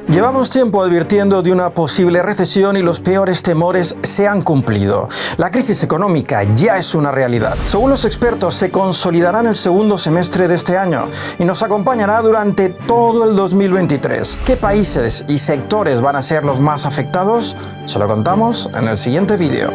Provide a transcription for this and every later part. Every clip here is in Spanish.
Llevamos tiempo advirtiendo de una posible recesión y los peores temores se han cumplido. La crisis económica ya es una realidad. Según los expertos, se consolidará en el segundo semestre de este año y nos acompañará durante todo el 2023. ¿Qué países y sectores van a ser los más afectados? Se lo contamos en el siguiente vídeo.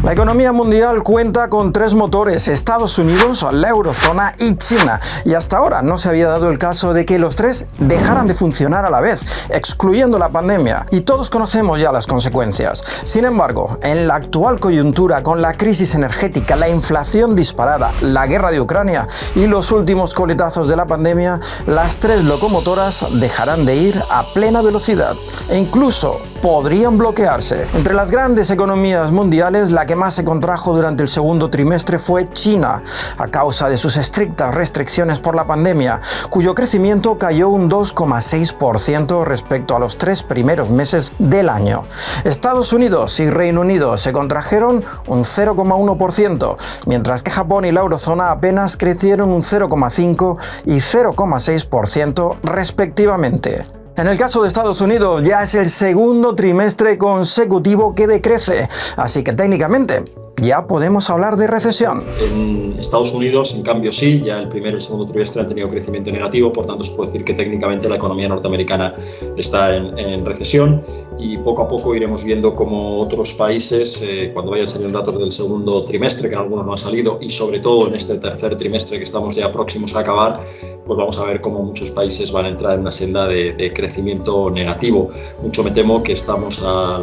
La economía mundial cuenta con tres motores: Estados Unidos, la eurozona y China. Y hasta ahora no se había dado el caso de que los tres dejaran de funcionar a la vez, excluyendo la pandemia. Y todos conocemos ya las consecuencias. Sin embargo, en la actual coyuntura, con la crisis energética, la inflación disparada, la guerra de Ucrania y los últimos coletazos de la pandemia, las tres locomotoras dejarán de ir a plena velocidad e incluso podrían bloquearse. Entre las grandes economías mundiales, la que más se contrajo durante el segundo trimestre fue China, a causa de sus estrictas restricciones por la pandemia, cuyo crecimiento cayó un 2,6% respecto a los 3 primeros meses del año. Estados Unidos y Reino Unido se contrajeron un 0,1%, mientras que Japón y la eurozona apenas crecieron un 0,5% y 0,6% respectivamente. En el caso de Estados Unidos, ya es el segundo trimestre consecutivo que decrece, así que técnicamente ya podemos hablar de recesión. En Estados Unidos, en cambio, sí, ya el primero y el segundo trimestre han tenido crecimiento negativo, por tanto se puede decir que técnicamente la economía norteamericana está en recesión, y poco a poco iremos viendo cómo otros países, cuando vayan saliendo datos del segundo trimestre, que en algunos no han salido, y sobre todo en este tercer trimestre que estamos ya próximos a acabar, pues vamos a ver cómo muchos países van a entrar en una senda de crecimiento negativo. Mucho me temo que estamos a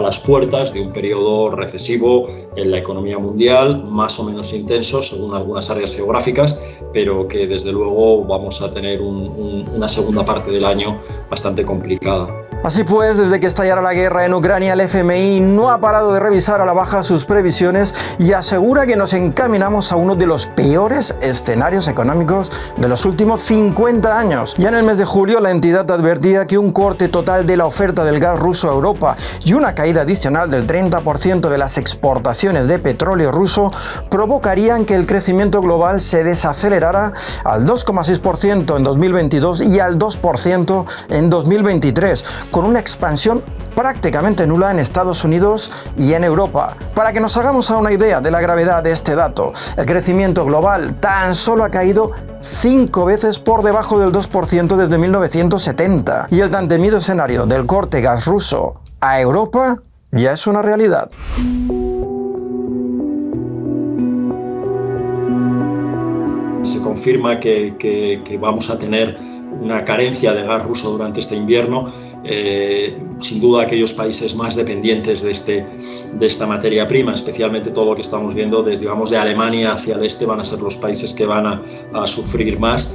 las puertas de un periodo recesivo en la economía mundial, más o menos intenso según algunas áreas geográficas, pero que desde luego vamos a tener una segunda parte del año bastante complicada. Así pues, desde que estallara la guerra en Ucrania, el FMI no ha parado de revisar a la baja sus previsiones y asegura que nos encaminamos a uno de los peores escenarios económicos de los últimos 50 años. Ya en el mes de julio, la entidad advertía que un corte total de la oferta del gas ruso a Europa y una caída adicional del 30% de las exportaciones de petróleo ruso provocarían que el crecimiento global se desacelerara al 2,6% en 2022 y al 2% en 2023, con una expansión prácticamente nula en Estados Unidos y en Europa. Para que nos hagamos una idea de la gravedad de este dato, el crecimiento global tan solo ha caído 5 veces por debajo del 2% desde 1970, y el tan temido escenario del corte gas ruso a Europa ya es una realidad. Se confirma que vamos a tener una carencia de gas ruso durante este invierno. Sin duda aquellos países más dependientes de esta materia prima, especialmente todo lo que estamos viendo desde, digamos, de Alemania hacia el este, van a ser los países que van a sufrir más.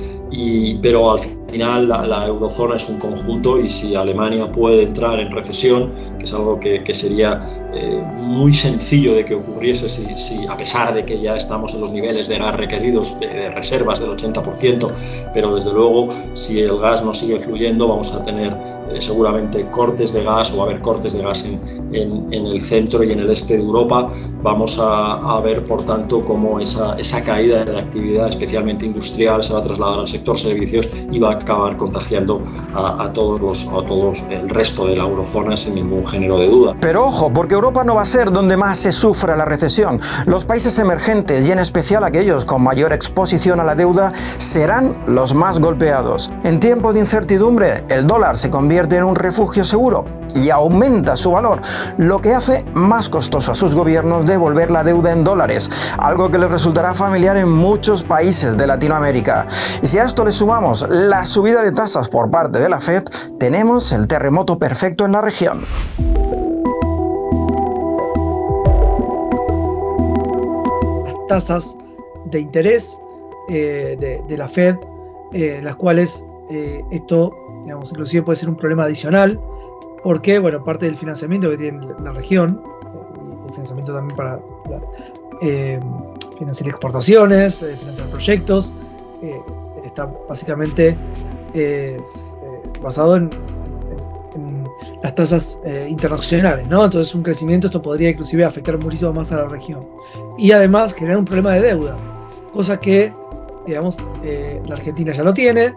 Pero al final la eurozona es un conjunto, y si Alemania puede entrar en recesión, que es algo que sería muy sencillo de que ocurriese si a pesar de que ya estamos en los niveles de gas requeridos, de reservas del 80%, pero desde luego si el gas no sigue fluyendo vamos a tener seguramente cortes de gas, o va a haber cortes de gas en el centro y en el este de Europa. Vamos a ver, por tanto, cómo esa caída de la actividad, especialmente industrial, se va a trasladar al sector servicios y va a acabar contagiando a todos el resto de la eurozona sin ningún género de duda. Pero ojo, porque Europa no va a ser donde más se sufra la recesión. Los países emergentes, y en especial aquellos con mayor exposición a la deuda, serán los más golpeados. En tiempos de incertidumbre, el dólar se convierte en un refugio seguro y aumenta su valor, lo que hace más costoso a sus gobiernos devolver la deuda en dólares, algo que les resultará familiar en muchos países de Latinoamérica. Y si a esto le sumamos la subida de tasas por parte de la Fed, tenemos el terremoto perfecto en la región. Las tasas de interés de la Fed, las cuales esto, digamos, inclusive puede ser un problema adicional, porque, bueno, parte del financiamiento que tiene la región, el financiamiento también para financiar exportaciones, financiar proyectos, está básicamente basado en las tasas internacionales, ¿no? Entonces un crecimiento, esto podría inclusive afectar muchísimo más a la región. Y además generar un problema de deuda, cosa que, digamos, la Argentina ya lo tiene,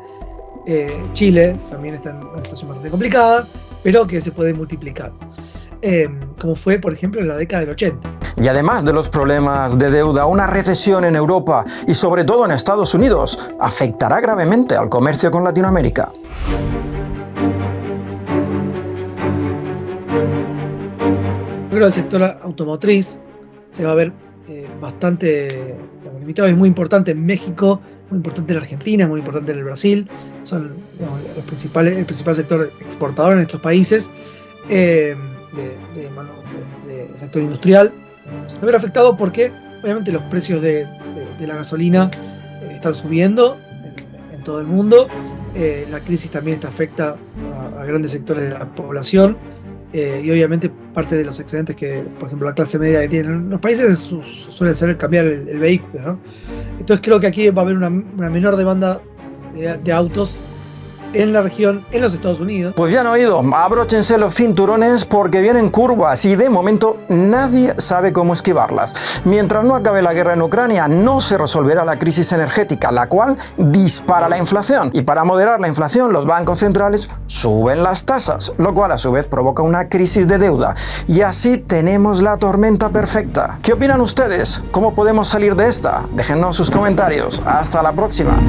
Chile también está en una situación bastante complicada, pero que se puede multiplicar. Como fue, por ejemplo, en la década del 80. Y además de los problemas de deuda, una recesión en Europa y sobre todo en Estados Unidos afectará gravemente al comercio con Latinoamérica. Yo creo que el sector automotriz se va a ver bastante limitado. Es muy importante en México, muy importante en la Argentina, muy importante en el Brasil. Son, digamos, el principal sector exportador en estos países. De sector industrial se va a ver afectado porque obviamente los precios de la gasolina están subiendo en todo el mundo. La crisis también afecta a grandes sectores de la población, y obviamente parte de los excedentes que, por ejemplo, la clase media que tienen los países suele ser cambiar el vehículo, ¿no? Entonces creo que aquí va a haber una menor demanda de autos en la región, en los Estados Unidos. Pues ya han oído, abróchense los cinturones porque vienen curvas y de momento nadie sabe cómo esquivarlas. Mientras no acabe la guerra en Ucrania, no se resolverá la crisis energética, la cual dispara la inflación. Y para moderar la inflación, los bancos centrales suben las tasas, lo cual a su vez provoca una crisis de deuda. Y así tenemos la tormenta perfecta. ¿Qué opinan ustedes? ¿Cómo podemos salir de esta? Déjennos sus comentarios. Hasta la próxima.